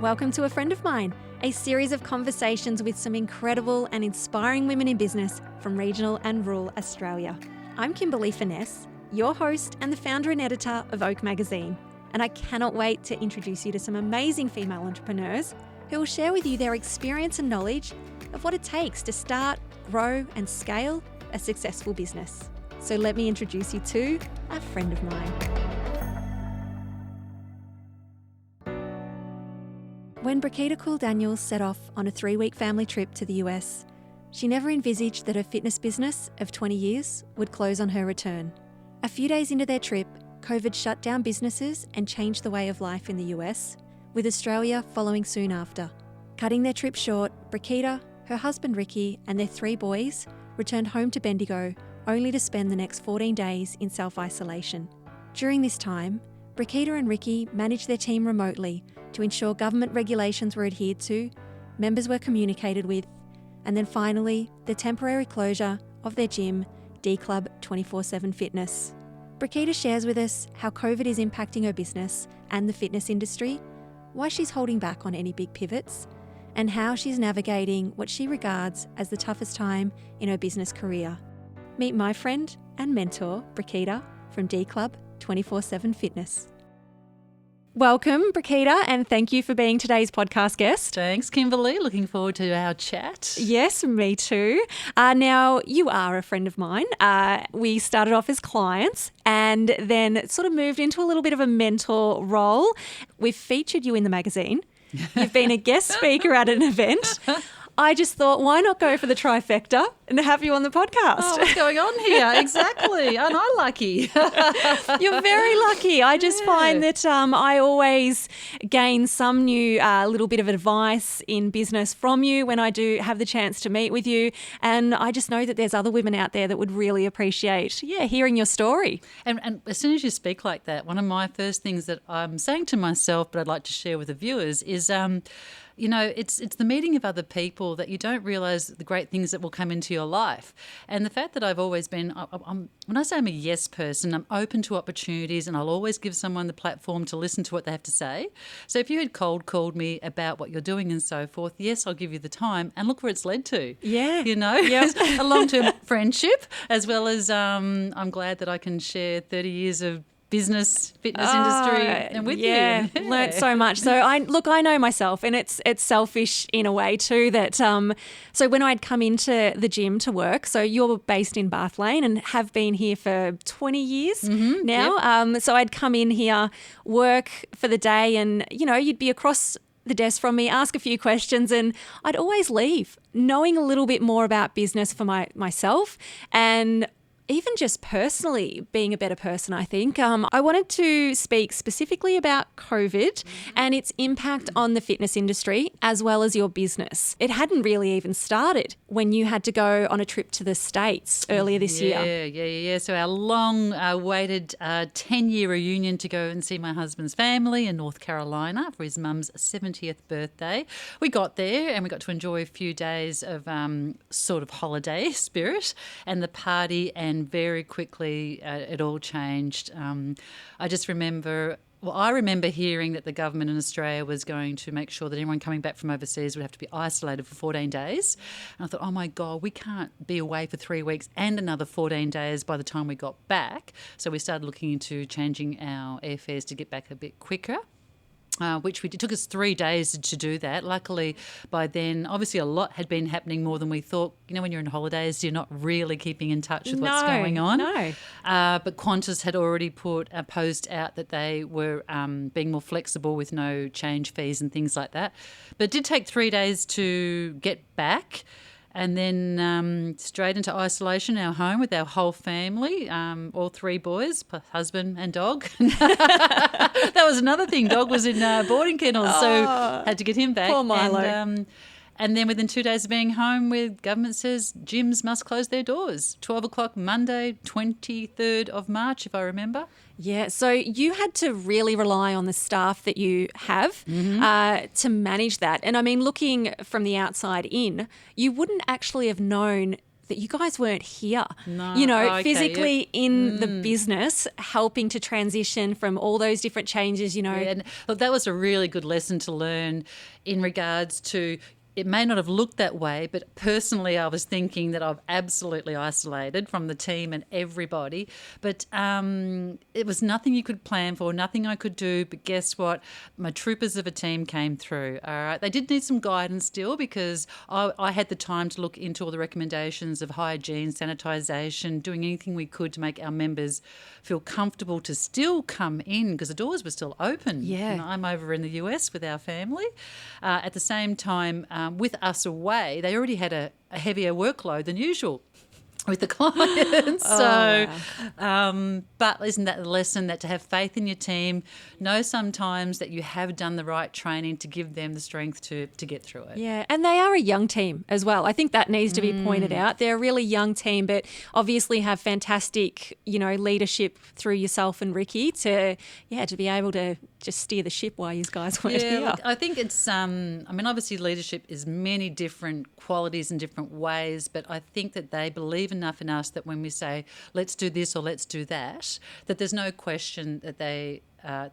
Welcome to A Friend of Mine, a series of conversations with some incredible and inspiring women in business from regional and rural Australia. I'm Kimberley Furness, your host and the founder and editor of Oak Magazine, and I cannot wait to introduce you to some amazing female entrepreneurs who will share with you their experience and knowledge of what it takes to start, grow and scale a successful business. So let me introduce you to a friend of mine. When Brikitta Kool-Daniels set off on a 3-week family trip to the US, she never envisaged that her fitness business of 20 years would close on her return. A few days into their trip, COVID shut down businesses and changed the way of life in the US, with Australia following soon after. Cutting their trip short, Brikitta, her husband Ricky, and their 3 boys returned home to Bendigo only to spend the next 14 days in self-isolation. During this time, Brikitta and Ricky managed their team remotely to ensure government regulations were adhered to, members were communicated with, and then finally, the temporary closure of their gym, D-Club247 Fitness. Brikitta shares with us how COVID is impacting her business and the fitness industry, why she's holding back on any big pivots, and how she's navigating what she regards as the toughest time in her business career. Meet my friend and mentor, Brikitta, from D-Club247 Fitness. Welcome, Brikitta, and thank you for being today's podcast guest. Thanks, Kimberley. Looking forward to our chat. Yes, me too. Now, you are a friend of mine. We started off as clients and then sort of moved into a little bit of a mentor role. We've featured you in the magazine. You've been a guest speaker at an event. I just thought, why not go for the trifecta and have you on the podcast? Oh, what's going on here? Exactly. Aren't I lucky? You're very lucky. I just find that I always gain some new little bit of advice in business from you when I do have the chance to meet with you. And I just know that there's other women out there that would really appreciate, hearing your story. And as soon as you speak like that, one of my first things that I'm saying to myself, but I'd like to share with the viewers is, it's the meeting of other people that you don't realise the great things that will come into your life. And the fact that I've always been, when I say I'm a yes person, I'm open to opportunities and I'll always give someone the platform to listen to what they have to say. So if you had cold called me about what you're doing and so forth, yes, I'll give you the time, and look where it's led to. Yeah. Yep. A long-term friendship, as well as I'm glad that I can share 30 years of fitness industry and with you. Yeah, learnt so much. So I know myself, and it's selfish in a way too that so when I'd come into the gym to work, so you're based in Bath Lane and have been here for 20 years now. Yep. So I'd come in here, work for the day, and you'd be across the desk from me, ask a few questions, and I'd always leave knowing a little bit more about business for myself and even just personally being a better person, I think. I wanted to speak specifically about COVID and its impact on the fitness industry as well as your business. It hadn't really even started when you had to go on a trip to the States earlier this year. Yeah. So our long-awaited 10-year reunion to go and see my husband's family in North Carolina for his mum's 70th birthday. We got there and we got to enjoy a few days of sort of holiday spirit and the party, and very quickly it all changed. I remember hearing that the government in Australia was going to make sure that anyone coming back from overseas would have to be isolated for 14 days. And I thought, oh my God, we can't be away for 3 weeks and another 14 days by the time we got back. So we started looking into changing our airfares to get back a bit quicker. Which we did. It took us 3 days to do that. Luckily, by then, obviously a lot had been happening more than we thought. When you're on holidays, you're not really keeping in touch with what's going on. No. But Qantas had already put a post out that they were being more flexible with no change fees and things like that. But it did take 3 days to get back. And then straight into isolation, our home with our whole family, all 3 boys, plus husband and dog. That was another thing. Dog was in boarding kennels, so had to get him back. Poor Milo. And then within 2 days of being home, government says gyms must close their doors. 12 o'clock Monday, 23rd of March, if I remember. Yeah, so you had to really rely on the staff that you have to manage that. And I mean, looking from the outside in, you wouldn't actually have known that you guys weren't here, No. Okay, physically in the business, helping to transition from all those different changes, Yeah, and look, that was a really good lesson to learn in regards to, it may not have looked that way, but personally I was thinking that I've absolutely isolated from the team and everybody. But it was nothing you could plan for, nothing I could do. But guess what? My troopers of a team came through. All right. They did need some guidance still because I had the time to look into all the recommendations of hygiene, sanitisation, doing anything we could to make our members feel comfortable to still come in because the doors were still open. Yeah. And I'm over in the US with our family. At the same time, with us away, they already had a heavier workload than usual with the clients. But isn't that the lesson, that to have faith in your team, know sometimes that you have done the right training to give them the strength to get through it. Yeah, and they are a young team as well. I think that needs to be pointed out. They're a really young team, but obviously have fantastic, leadership through yourself and Ricky to be able to just steer the ship while you guys weren't here. Look, I think it's, obviously leadership is many different qualities and different ways, but I think that they believe enough in us that when we say, let's do this or let's do that there's no question that they're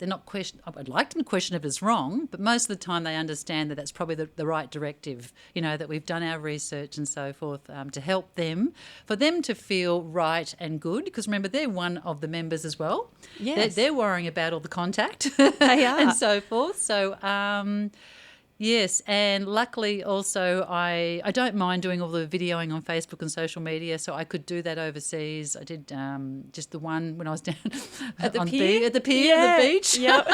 not question. I'd like them to question if it's wrong, but most of the time they understand that that's probably the right directive, that we've done our research and so forth to help them, for them to feel right and good, because remember, they're one of the members as well. Yes. They're worrying about all the contact They are. and so forth. So, yes, and luckily also I don't mind doing all the videoing on Facebook and social media, so I could do that overseas. I did just the one when I was down At the on pier? at the pier, Yeah. the beach. Yep.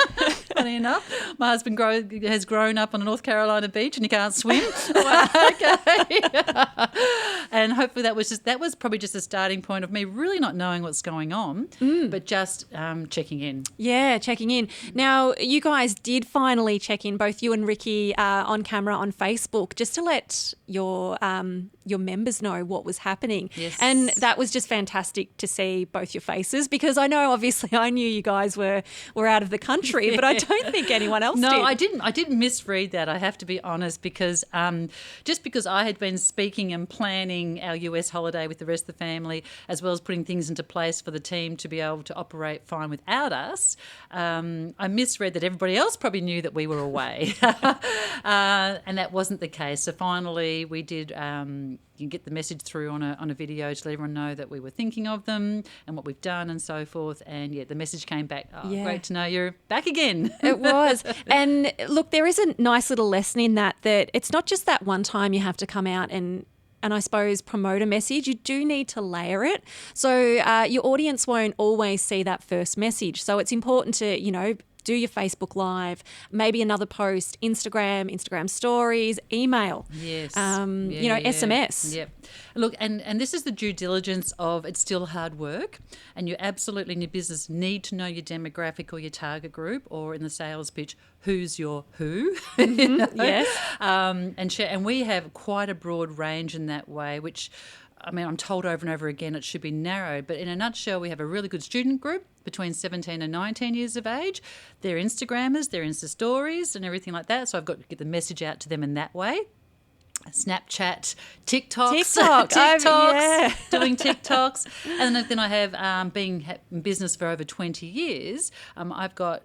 Funny enough, my husband has grown up on a North Carolina beach and he can't swim. Okay. And hopefully that was probably just a starting point of me really not knowing what's going on, but just checking in. Yeah, checking in. Now, you guys did finally check in, both you and Ricky, on camera on Facebook, just to let your members know what was happening. Yes. And that was just fantastic to see both your faces, because I know obviously I knew you guys were out of the country, but I don't think anyone else did. No, I didn't misread that, I have to be honest, because just because I had been speaking and planning our US holiday with the rest of the family, as well as putting things into place for the team to be able to operate fine without us, I misread that everybody else probably knew that we were away. And that wasn't the case. So finally we did you get the message through on a video to let everyone know that we were thinking of them and what we've done and so forth. And the message came back, great to know you're back again. It was. And look, there is a nice little lesson in that it's not just that one time you have to come out and I suppose promote a message. You do need to layer it. So your audience won't always see that first message. So it's important to, do your Facebook Live, maybe another post, Instagram stories, email. Yes. SMS. Yep. Look, and this is the due diligence of, it's still hard work, and you absolutely in your business need to know your demographic or your target group, or in the sales pitch, who's your who. Yes. And we have quite a broad range in that way, which, I'm told over and over again it should be narrowed, but in a nutshell, we have a really good student group between 17 and 19 years of age. They're Instagrammers, they're Insta stories and everything like that, so I've got to get the message out to them in that way. Snapchat, TikToks, doing TikToks. And then I have, being in business for over 20 years, I've got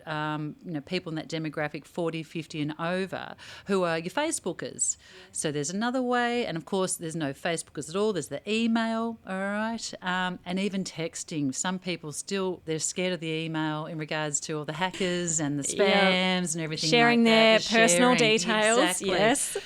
people in that demographic 40, 50 and over who are your Facebookers. So there's another way, and of course there's no Facebookers at all. There's the email, all right, and even texting. Some people still, they're scared of the email in regards to all the hackers and the spams and everything sharing like their that. personal details. Exactly. Yes.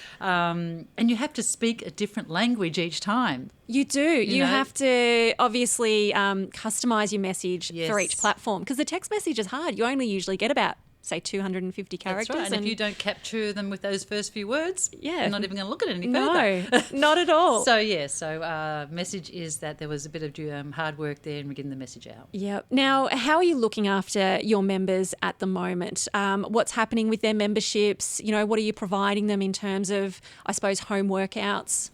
And you have to speak a different language each time. You do. You have to obviously customise your message for each platform, because the text message is hard. You only usually get about, say, 250 characters. That's right. And if you don't capture them with those first few words, you're not even going to look at it any further. No, not at all. So message is that there was a bit of hard work there in getting the message out. Yeah. Now, how are you looking after your members at the moment? What's happening with their memberships? What are you providing them in terms of, I suppose, home workouts?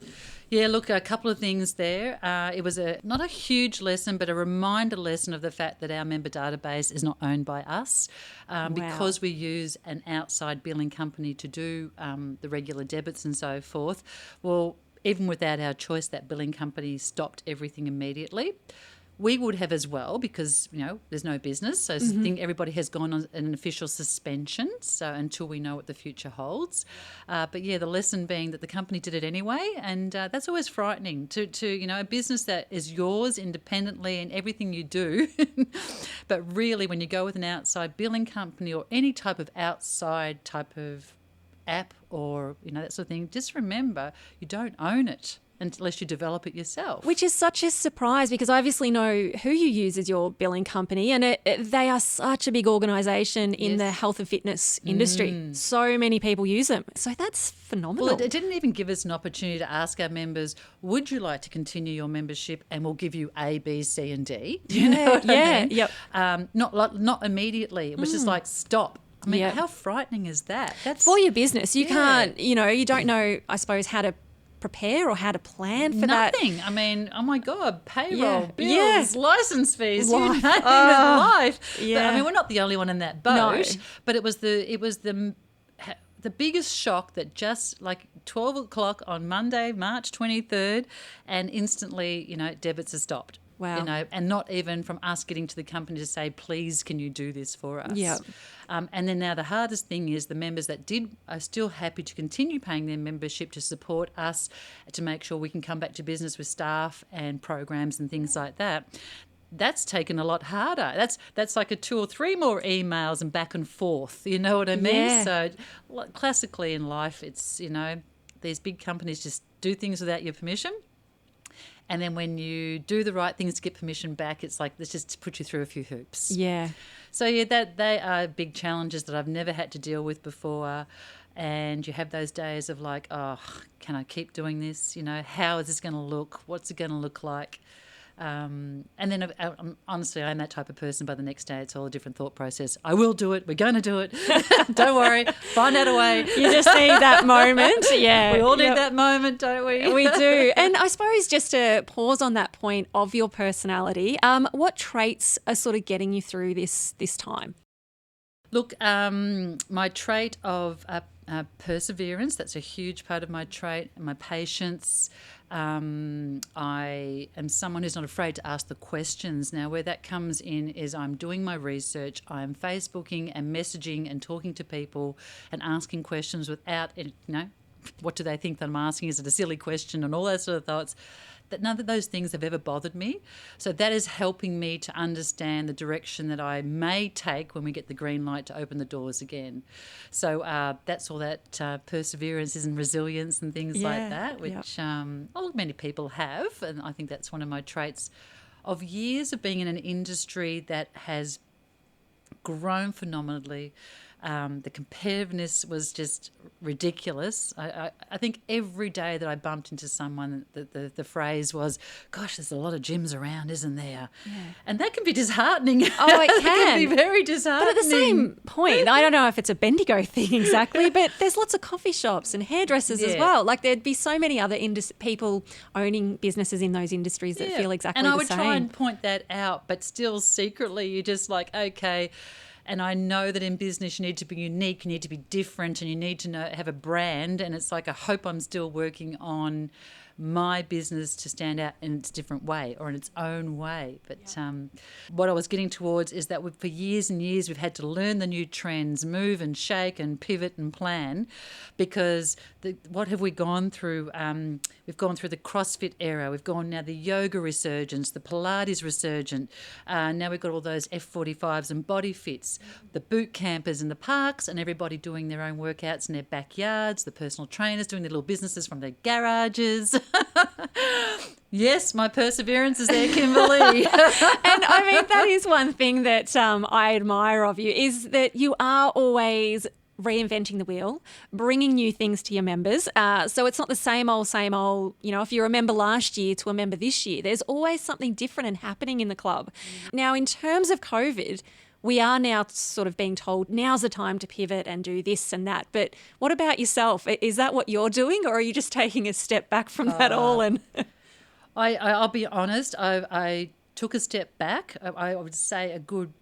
Yeah, look, a couple of things there. It was not a huge lesson, but a reminder lesson of the fact that our member database is not owned by us, because we use an outside billing company to do the regular debits and so forth. Well, even without our choice, that billing company stopped everything immediately. We would have as well because, there's no business. So I think everybody has gone on an official suspension, so until we know what the future holds. But, the lesson being that the company did it anyway, and that's always frightening to a business that is yours independently in everything you do. But really, when you go with an outside billing company or any type of outside type of app or, that sort of thing, just remember you don't own it unless you develop it yourself. Which is such a surprise because I obviously know who you use as your billing company, and they are such a big organisation in the health and fitness industry. So many people use them. So that's phenomenal. Well, it didn't even give us an opportunity to ask our members, would you like to continue your membership, and we'll give you A, B, C and D. Do you know what I mean? Yep. Not immediately. It was just like, stop. I mean, how frightening is that? That's for your business. You can't, you don't know, I suppose, how to prepare or how to plan for that. Nothing. I mean, oh my God, payroll, bills, license fees, you name it, life. Yeah. But, I mean, we're not the only one in that boat. No. But it was the biggest shock that just like 12 o'clock on Monday, March 23rd, and instantly, debits are stopped. Wow. And not even from us getting to the company to say, please, can you do this for us? Yeah. And then now the hardest thing is the members that are still happy to continue paying their membership to support us, to make sure we can come back to business with staff and programs and things like that. That's taken a lot harder. That's like a 2 or 3 more emails and back and forth. You know what I mean? Yeah. So classically in life, it's, these big companies just do things without your permission. And then when you do the right things to get permission back, it's like, let's just put you through a few hoops. Yeah. So, that they are big challenges that I've never had to deal with before. And you have those days of like, oh, can I keep doing this? How is this going to look? What's it going to look like? And then honestly, I'm that type of person. By the next day, it's all a different thought process. I will do it. We're going to do it. Don't worry. Find out a way. You just need that moment. Yeah. We all need that moment, don't we? We do. And I suppose just to pause on that point of your personality, what traits are sort of getting you through this time? Look, my trait of perseverance, that's a huge part of my trait, my patience. I am someone who's not afraid to ask the questions. Now, where that comes in is I'm doing my research, I'm Facebooking and messaging and talking to people and asking questions without, what do they think that I'm asking? Is it a silly question? And all those sort of thoughts. That none of those things have ever bothered me. So that is helping me to understand the direction that I may take when we get the green light to open the doors again. So that's all that perseverance and resilience and things like that, which many people have. And I think that's one of my traits of years of being in an industry that has grown phenomenally. The competitiveness was just ridiculous. I think every day that I bumped into someone, the phrase was, gosh, there's a lot of gyms around, isn't there? Yeah. And that can be disheartening. Oh, it can. It can be very disheartening. But at the same point, I don't know if it's a Bendigo thing exactly, but there's lots of coffee shops and hairdressers as well. Like there'd be so many other people owning businesses in those industries that feel exactly the same. And I would try and point that out, but still secretly you're just like, okay. And I know that in business you need to be unique, you need to be different, and you need to have a brand. And it's like, I hope I'm still working on my business to stand out in its different way or in its own way. But what I was getting towards is that for years and years we've had to learn the new trends, move and shake and pivot and plan, because what have we gone through? We've gone through the CrossFit era. We've gone now the yoga resurgence, the Pilates resurgent. Now we've got all those F45s and body fits, the boot campers in the parks, and everybody doing their own workouts in their backyards, the personal trainers doing their little businesses from their garages. Yes, my perseverance is there, Kimberley. And I mean, that is one thing that I admire of you, is that you are always reinventing the wheel, bringing new things to your members. So it's not the same old, if you're a member last year to a member this year, there's always something different and happening in the club. Now, in terms of COVID, we are now sort of being told now's the time to pivot and do this and that. But what about yourself? Is that what you're doing, or are you just taking a step back from that all? And I'll be honest, I took a step back. I would say a good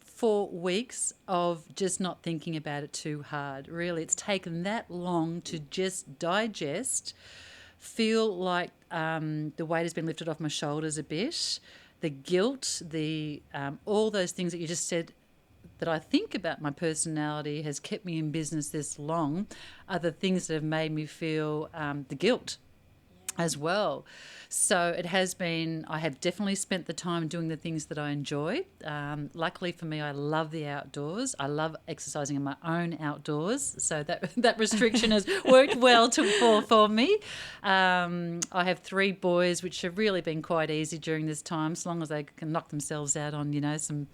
4 weeks of just not thinking about it too hard. Really, it's taken that long to just digest feel like the weight has been lifted off my shoulders a bit. The guilt, all those things that you just said that I think about my personality has kept me in business this long are the things that have made me feel the guilt as well. So it has been, I have definitely spent the time doing the things that I enjoy. Luckily for me, I love the outdoors. I love exercising in my own outdoors. So that restriction has worked well for me. I have 3 boys, which have really been quite easy during this time, as long as they can knock themselves out on, some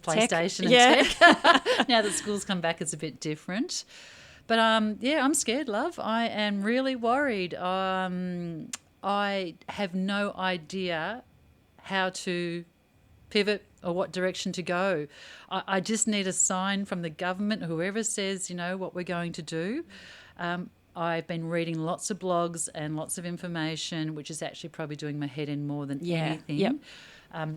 PlayStation and tech. Now that school's come back, it's a bit different. But, I'm scared, love. I am really worried. I have no idea how to pivot or what direction to go. I just need a sign from the government, whoever says, what we're going to do. I've been reading lots of blogs and lots of information, which is actually probably doing my head in more than anything. Yep.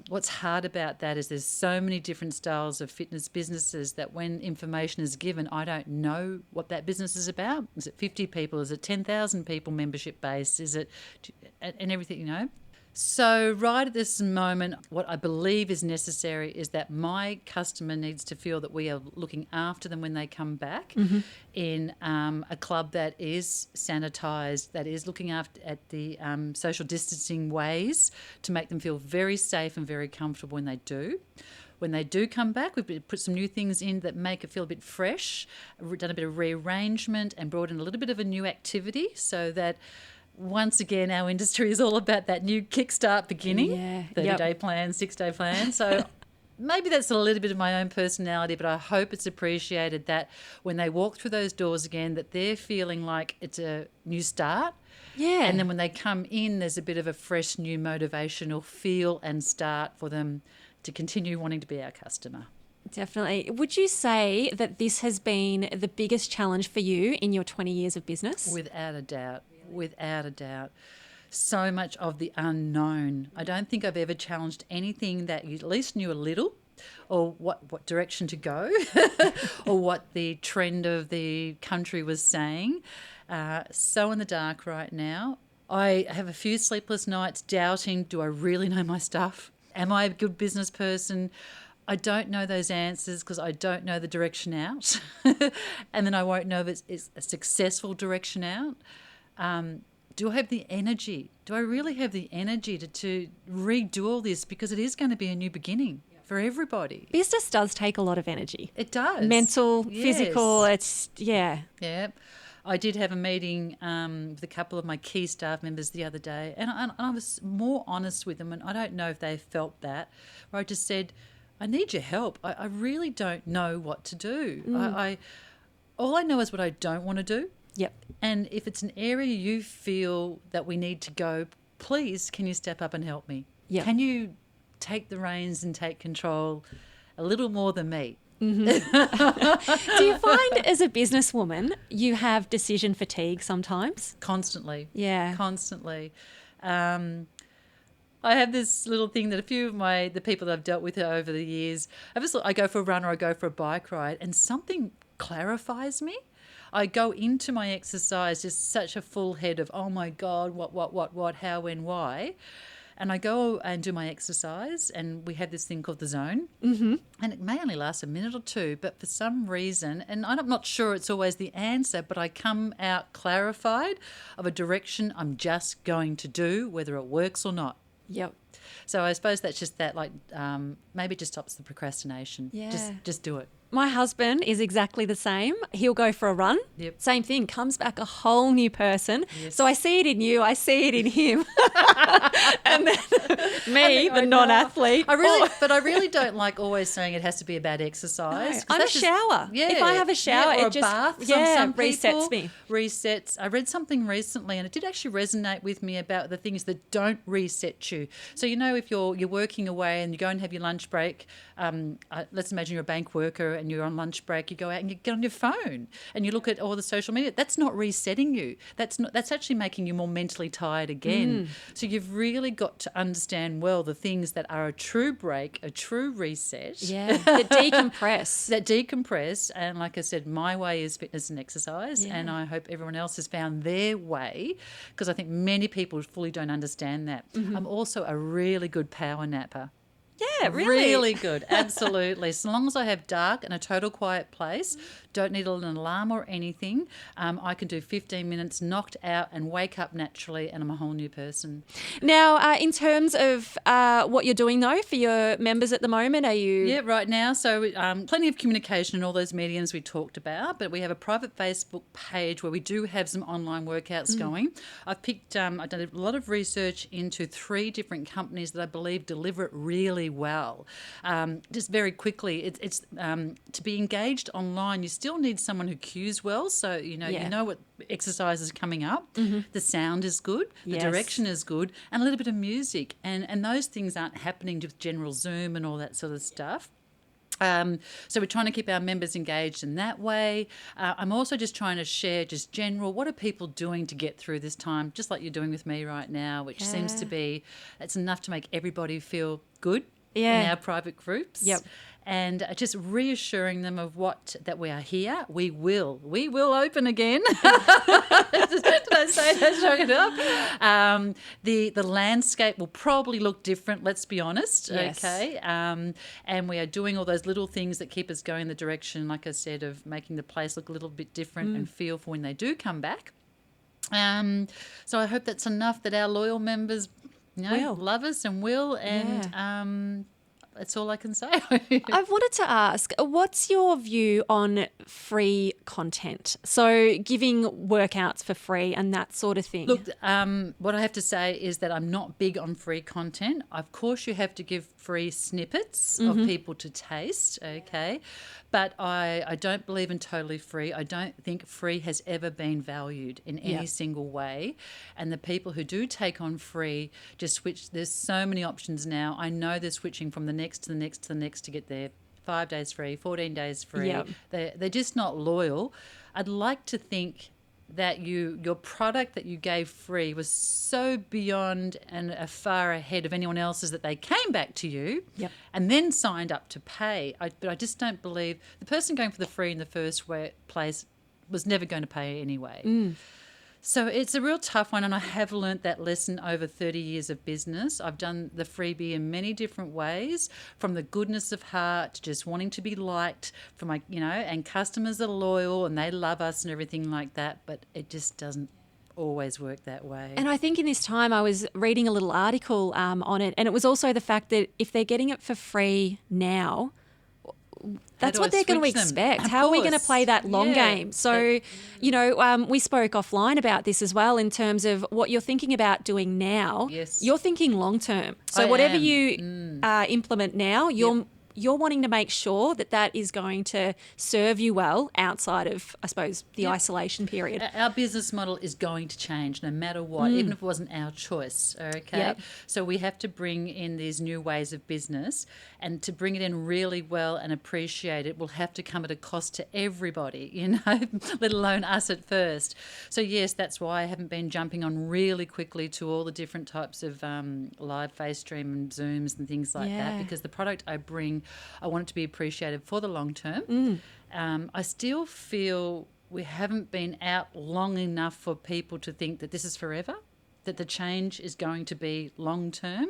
What's hard about that is there's so many different styles of fitness businesses that when information is given, I don't know what that business is about. Is it 50 people? Is it 10,000 people membership base? Is it and everything, So right at this moment, what I believe is necessary is that my customer needs to feel that we are looking after them when they come back in a club that is sanitised, that is looking after at the social distancing ways to make them feel very safe and very comfortable when they do. When they do come back, we've put some new things in that make it feel a bit fresh, done a bit of rearrangement and brought in a little bit of a new activity so that once again, our industry is all about that new kickstart beginning, 30-day plan, 6-day plan. So maybe that's a little bit of my own personality, but I hope it's appreciated that when they walk through those doors again, that they're feeling like it's a new start. Yeah. And then when they come in, there's a bit of a fresh new motivational feel and start for them to continue wanting to be our customer. Definitely. Would you say that this has been the biggest challenge for you in your 20 years of business? Without a doubt. Without a doubt. So much of the unknown. I don't think I've ever challenged anything that you at least knew a little, or what direction to go, or what the trend of the country was saying. So in the dark right now. I have a few sleepless nights doubting, do I really know my stuff? Am I a good business person? I don't know those answers because I don't know the direction out. And then I won't know if it's a successful direction out. Do I have the energy? Do I really have the energy to redo all this? Because it is going to be a new beginning for everybody. Business does take a lot of energy. It does. Mental, Yes. physical, Yeah. I did have a meeting with a couple of my key staff members the other day, and I was more honest with them, and I don't know if they felt that, where I just said, I need your help. I really don't know what to do. All I know is what I don't want to do. Yep. And if it's an area you feel that we need to go, please, can you step up and help me? Yep. Can you take the reins and take control a little more than me? Mm-hmm. Do you find as a businesswoman you have decision fatigue sometimes? Constantly. Yeah. Constantly. I have this little thing that a few of the people that I've dealt with over the years, I go for a run or I go for a bike ride and something clarifies me. I go into my exercise just such a full head of, oh my God, what, how, when, why. And I go and do my exercise and we have this thing called the zone. Mm-hmm. And it may only last a minute or two, but for some reason, and I'm not sure it's always the answer, but I come out clarified of a direction I'm just going to do, whether it works or not. Yep. So I suppose that's just that, maybe it just stops the procrastination. Yeah. Just do it. My husband is exactly the same. He'll go for a run. Yep. Same thing, comes back a whole new person. Yes. So I see it in you, I see it in him. And then me, the non-athlete. But I really don't like always saying it has to be about exercise. No, I'm a shower. Yeah. If I have a shower, or it a just bath. Some resets me. Resets. I read something recently and it did actually resonate with me about the things that don't reset you. So, if you're working away and you go and have your lunch break, let's imagine you're a bank worker and you're on lunch break, you go out and you get on your phone and you look at all the social media. That's not resetting you. That's actually making you more mentally tired again. So you've really got to understand well the things that are a true break, a true reset. Yeah, that decompress. That decompress. And like I said, my way is fitness and exercise. Yeah. And I hope everyone else has found their way, because I think many people fully don't understand that. I'm also a really good power napper. Yeah, really? Really good, absolutely. So long as I have dark and a total quiet place, don't need an alarm or anything, I can do 15 minutes knocked out and wake up naturally, and I'm a whole new person. Now, in terms of what you're doing, though, for your members at the moment, are you... Yeah, right now. So plenty of communication in all those mediums we talked about, but we have a private Facebook page where we do have some online workouts going. I've picked, I've done a lot of research into 3 different companies that I believe deliver it really well. Just very quickly, it's to be engaged online, you still need someone who cues well, so you know what exercise is coming up. The sound is good, the direction is good, and a little bit of music, and those things aren't happening with general Zoom and all that sort of stuff. So we're trying to keep our members engaged in that way. I'm also just trying to share just general, what are people doing to get through this time, just like you're doing with me right now, which seems to be, it's enough to make everybody feel good in our private groups. Yep. And just reassuring them of that we are here. We will open again. Did I say that strong enough? The landscape will probably look different, let's be honest. Yes. Okay. And we are doing all those little things that keep us going in the direction, like I said, of making the place look a little bit different and feel for when they do come back. So I hope that's enough that our loyal members love us and will, and that's all I can say. I wanted to ask, what's your view on free content? So giving workouts for free and that sort of thing. Look, what I have to say is that I'm not big on free content. Of course, you have to give free snippets of people to taste, okay? But I don't believe in totally free. I don't think free has ever been valued in any single way. And the people who do take on free just switch. There's so many options now. I know they're switching from the next to the next to the next to get there. 5 days free, 14 days free. Yep. They're just not loyal. I'd like to think that your product that you gave free was so beyond and far ahead of anyone else's that they came back to you and then signed up to pay. But I just don't believe the person going for the free in the first place was never going to pay anyway. So it's a real tough one, and I have learnt that lesson over 30 years of business. I've done the freebie in many different ways, from the goodness of heart to just wanting to be liked, and customers are loyal and they love us and everything like that, but it just doesn't always work that way. And I think in this time I was reading a little article on it, and it was also the fact that if they're getting it for free now, that's what they're going to expect. How are we going to play that long game? So, we spoke offline about this as well in terms of what you're thinking about doing now. Yes. You're thinking long term. So whatever you implement now, you're wanting to make sure that is going to serve you well outside of, I suppose, the isolation period. Our business model is going to change no matter what, even if it wasn't our choice, okay? Yep. So we have to bring in these new ways of business, and to bring it in really well and appreciate it will have to come at a cost to everybody, let alone us at first. So, yes, that's why I haven't been jumping on really quickly to all the different types of live face stream and Zooms and things like that, because the product I bring, I want it to be appreciated for the long term. I still feel we haven't been out long enough for people to think that this is forever, that the change is going to be long term.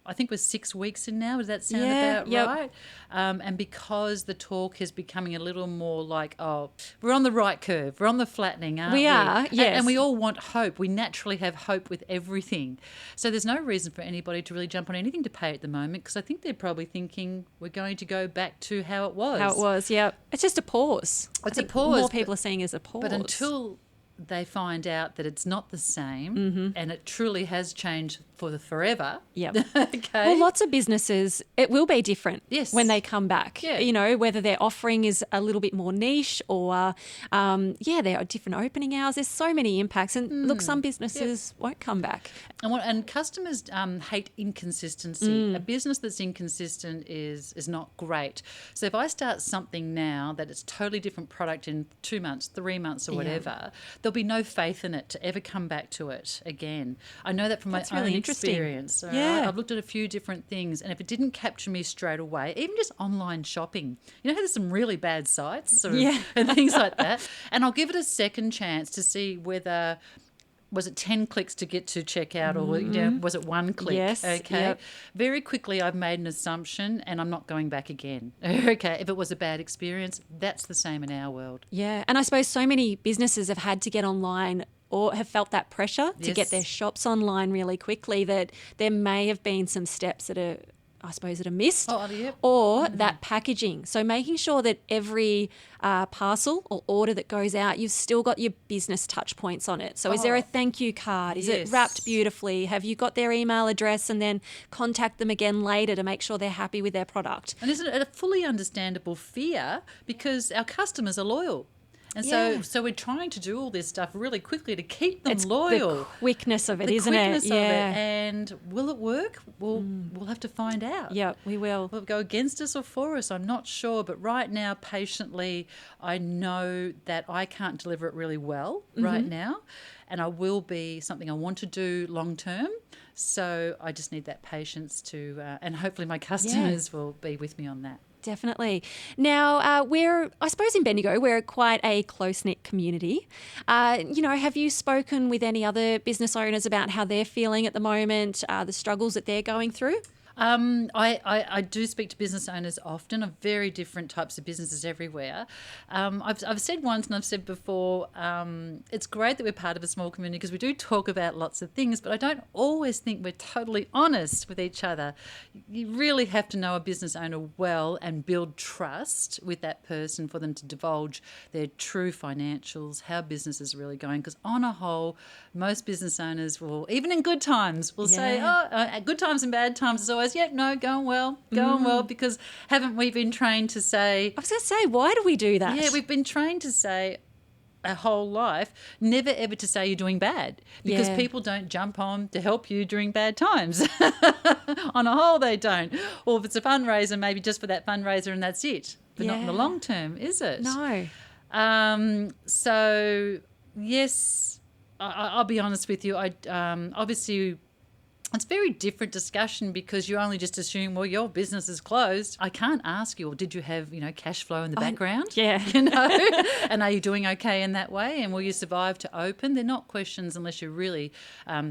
I think we're 6 weeks in now. Does that sound about right? And because the talk is becoming a little more like, we're on the right curve. We're on the flattening, aren't we? We are, yes. And we all want hope. We naturally have hope with everything. So there's no reason for anybody to really jump on anything to pay at the moment, because I think they're probably thinking we're going to go back to how it was. How it was, yeah. It's just a pause. It's a pause. More people are seeing it as a pause. But until they find out that it's not the same and it truly has changed for the forever. Yep. Okay. Well, lots of businesses, it will be different Yes. when they come back. Yeah. You know, whether their offering is a little bit more niche or, there are different opening hours. There's so many impacts. And look, some businesses won't come back. And customers hate inconsistency. A business that's inconsistent is not great. So if I start something now that it's totally different product in 2 months, 3 months or whatever, there'll be no faith in it to ever come back to it again. I know that from That's my really own interesting. experience. All Yeah. right? I've looked at a few different things, and if it didn't capture me straight away, even just online shopping, you know how there's some really bad sites and things like that, and I'll give it a second chance to see whether was it 10 clicks to get to checkout or was it one click? Yes, Okay. yep. Very quickly I've made an assumption and I'm not going back again. Okay. If it was a bad experience, that's the same in our world. Yeah. And I suppose so many businesses have had to get online or have felt that pressure to get their shops online really quickly, that there may have been some steps that are, I suppose, that are missed, or that packaging. So making sure that every parcel or order that goes out, you've still got your business touch points on it. So is there a thank you card? Is it wrapped beautifully? Have you got their email address, and then contact them again later to make sure they're happy with their product? And isn't it a fully understandable fear, because our customers are loyal. And so we're trying to do all this stuff really quickly to keep them loyal. The quickness of it, isn't quickness it? Of it. And will it work? We'll have to find out. Yeah, we will. Will it go against us or for us? I'm not sure. But right now, patiently, I know that I can't deliver it really well right now. And I will be something I want to do long term. So I just need that patience to, and hopefully my customers will be with me on that. Definitely. Now, I suppose in Bendigo, we're quite a close-knit community. Have you spoken with any other business owners about how they're feeling at the moment, the struggles that they're going through? I do speak to business owners often of very different types of businesses everywhere. I've said once and I've said before, it's great that we're part of a small community because we do talk about lots of things, but I don't always think we're totally honest with each other. You really have to know a business owner well and build trust with that person for them to divulge their true financials, how business is really going. Because on a whole, most business owners will, even in good times, will say, good times and bad times is always, going well, because haven't we been trained to say... I was going to say, why do we do that? Yeah, we've been trained to say our whole life, never ever to say you're doing bad, because people don't jump on to help you during bad times. On a whole, they don't. Or if it's a fundraiser, maybe just for that fundraiser and that's it. But not in the long term, is it? No. So, yes, I'll be honest with you. Obviously... It's a very different discussion because you only just assume, well, your business is closed. I can't ask you, or did you have, cash flow in the background? Yeah. And are you doing okay in that way? And will you survive to open? They're not questions unless you're really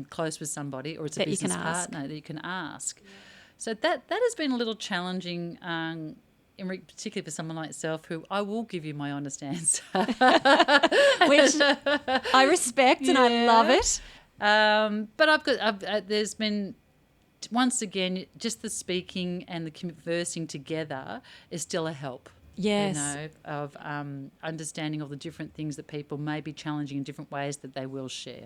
close with somebody or it's a business partner that you can ask. Yeah. So that has been a little challenging, particularly for someone like yourself, who I will give you my honest answer. Which I respect and I love it. But there's been, once again, just the speaking and the conversing together is still a help. Yes. Of understanding all the different things that people may be challenging in different ways that they will share.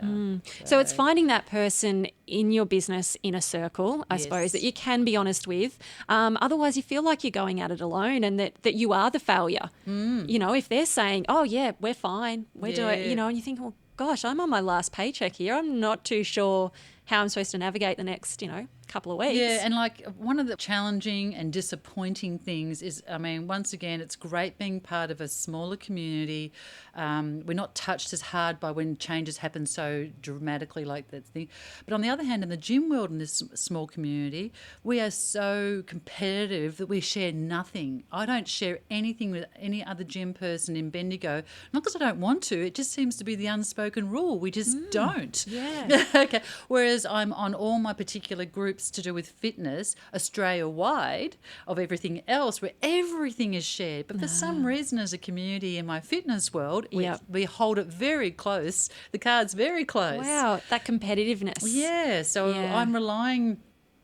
So it's finding that person in your business in a circle, I suppose, that you can be honest with. Otherwise, you feel like you're going at it alone and that you are the failure. If they're saying, oh, yeah, we're fine, we're doing, and you think, well, gosh, I'm on my last paycheck here. I'm not too sure how I'm supposed to navigate the next, couple of weeks. Yeah, and one of the challenging and disappointing things is, once again, it's great being part of a smaller community. We're not touched as hard by when changes happen so dramatically like that thing. But on the other hand, in the gym world in this small community, we are so competitive that we share nothing. I don't share anything with any other gym person in Bendigo, not because I don't want to. It just seems to be the unspoken rule. We just don't. Yeah. Okay. Whereas I'm on all my particular groups to do with fitness Australia-wide of everything else where everything is shared. But for some reason as a community in my fitness world, we hold it very close, the cards very close. Wow, that competitiveness. Yeah, so I'm relying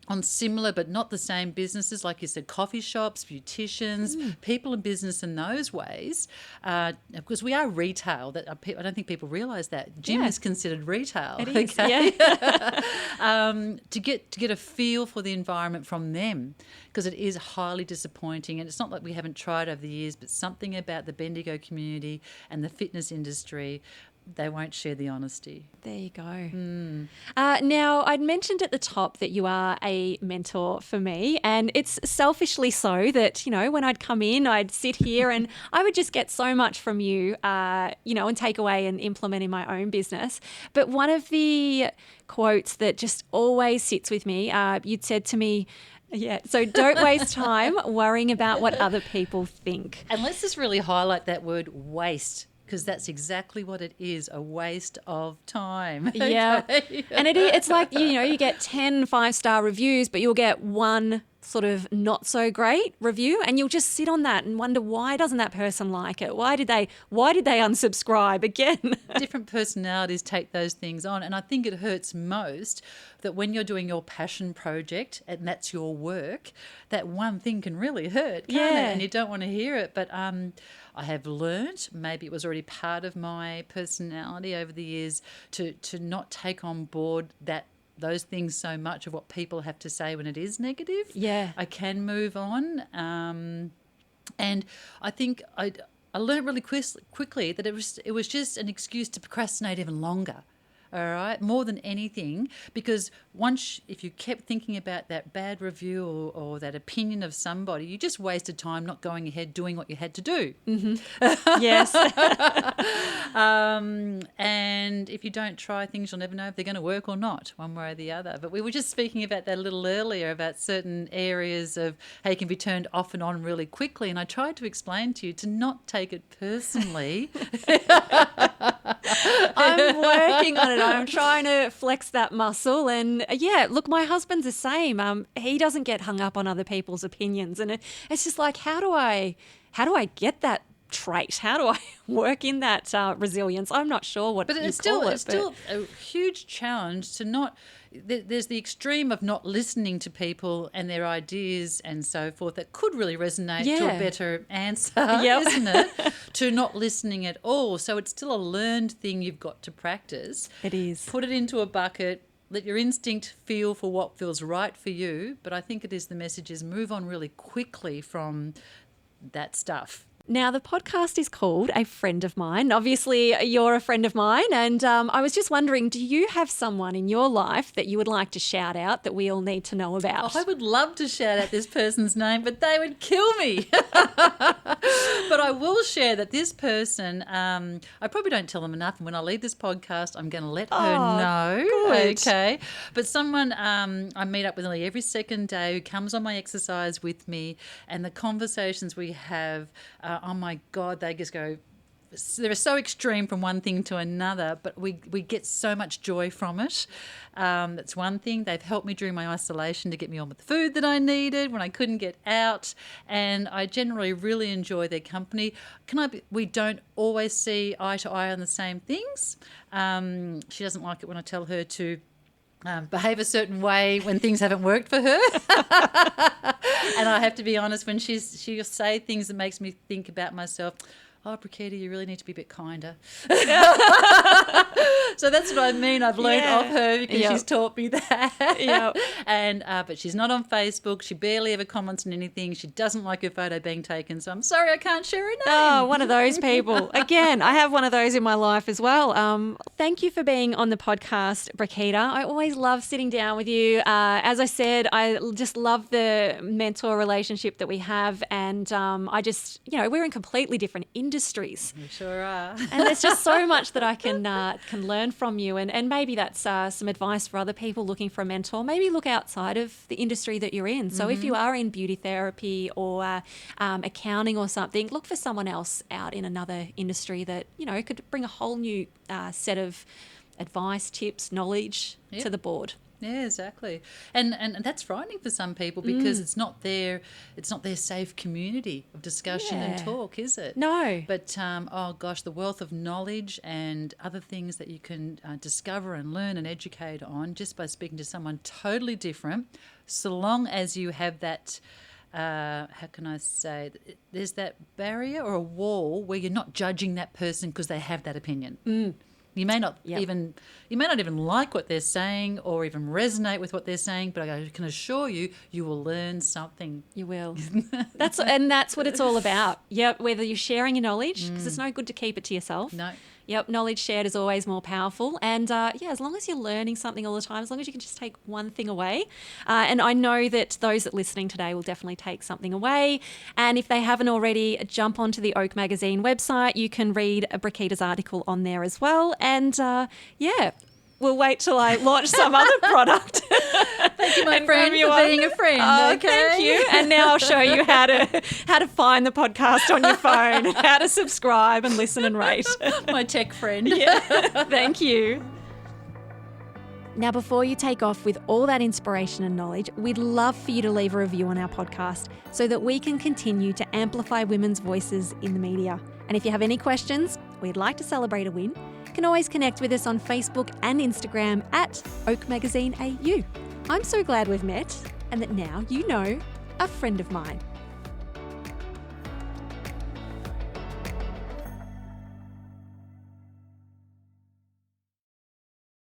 on similar but not the same businesses, like you said, coffee shops, beauticians, people in business in those ways, because we are retail. That I don't think people realise that gym is considered retail. It is, yeah. To get a feel for the environment from them, because it is highly disappointing, and it's not like we haven't tried over the years, but something about the Bendigo community and the fitness industry. They won't share the honesty. There you go. Now, I'd mentioned at the top that you are a mentor for me, and it's selfishly so that, when I'd come in, I'd sit here and I would just get so much from you, and take away and implement in my own business. But one of the quotes that just always sits with me, you'd said to me, so don't waste time worrying about what other people think. And let's just really highlight that word waste, because that's exactly what it is, a waste of time. Yeah. And it's like, you get 10 5-star reviews, but you'll get one sort of not so great review, and you'll just sit on that and wonder, why doesn't that person like it? Why did they unsubscribe again? Different personalities take those things on, and I think it hurts most that when you're doing your passion project and that's your work, that one thing can really hurt, can't it? And you don't want to hear it. But I have learnt, maybe it was already part of my personality over the years, to not take on board those things so much of what people have to say when it is negative. Yeah. I can move on. And I think I learned really quickly that it was just an excuse to procrastinate even longer. All right, more than anything, because if you kept thinking about that bad review or that opinion of somebody, you just wasted time not going ahead doing what you had to do. Mm-hmm. Yes. And if you don't try things, you'll never know if they're going to work or not, one way or the other. But we were just speaking about that a little earlier, about certain areas of how you can be turned off and on really quickly. And I tried to explain to you to not take it personally. I'm working on it. I'm trying to flex that muscle. And look, my husband's the same. He doesn't get hung up on other people's opinions. And it's just like, how do I get that trait? How do I work in that resilience? I'm not sure what you call it. It's still a huge challenge to not... There's the extreme of not listening to people and their ideas and so forth that could really resonate to a better answer, isn't it? To not listening at all. So it's still a learned thing you've got to practice. It is. Put it into a bucket. Let your instinct feel for what feels right for you. But I think the message is move on really quickly from that stuff. Now, the podcast is called A Friend of Mine. Obviously, you're a friend of mine. And I was just wondering, do you have someone in your life that you would like to shout out that we all need to know about? Oh, I would love to shout out this person's name, but they would kill me. But I will share that this person, I probably don't tell them enough. And when I leave this podcast, I'm going to let her know. Good. Okay. But someone I meet up with nearly every second day who comes on my exercise with me, and the conversations we have, oh my God, they just go, they're so extreme from one thing to another, but we get so much joy from it. That's one thing. They've helped me during my isolation to get me on with the food that I needed when I couldn't get out, and I generally really enjoy their company. We don't always see eye to eye on the same things. She doesn't like it when I tell her to behave a certain way when things haven't worked for her. And I have to be honest, when she'll say things that makes me think about myself, oh, Brikitta, you really need to be a bit kinder. So that's what I mean. I've learned off her because she's taught me that. And but she's not on Facebook. She barely ever comments on anything. She doesn't like her photo being taken. So I'm sorry I can't share her name. Oh, one of those people. Again, I have one of those in my life as well. Thank you for being on the podcast, Brikitta. I always love sitting down with you. As I said, I just love the mentor relationship that we have. And I just, we're in completely different industries. You sure are. And there's just so much that I can learn from you. And maybe that's some advice for other people looking for a mentor. Maybe look outside of the industry that you're in. So if you are in beauty therapy or accounting or something, look for someone else out in another industry that, could bring a whole new set of advice, tips, knowledge to the board. Yeah, exactly. And that's frightening for some people because it's not their safe community of discussion and talk, is it? No. But oh gosh, the wealth of knowledge and other things that you can discover and learn and educate on just by speaking to someone totally different, so long as you have that, how can I say, there's that barrier or a wall where you're not judging that person because they have that opinion. You may not even like what they're saying or even resonate with what they're saying, but I can assure you, you will learn something. You will. That's what it's all about. Yep, whether you're sharing your knowledge, because it's no good to keep it to yourself. No. Yep, knowledge shared is always more powerful. And as long as you're learning something all the time, as long as you can just take one thing away. And I know that those that are listening today will definitely take something away. And if they haven't already, jump onto the Oak Magazine website. You can read Brikitta's article on there as well. And we'll wait till I launch some other product. Thank you, my friend, for being a friend. Okay. Thank you. And now I'll show you how to find the podcast on your phone, how to subscribe and listen and rate. My tech friend. Yeah. Thank you. Now, before you take off with all that inspiration and knowledge, we'd love for you to leave a review on our podcast so that we can continue to amplify women's voices in the media. And if you have any questions, we'd like to celebrate a win, you can always connect with us on Facebook and Instagram at Oak Magazine AU. I'm so glad we've met and that now you know a friend of mine.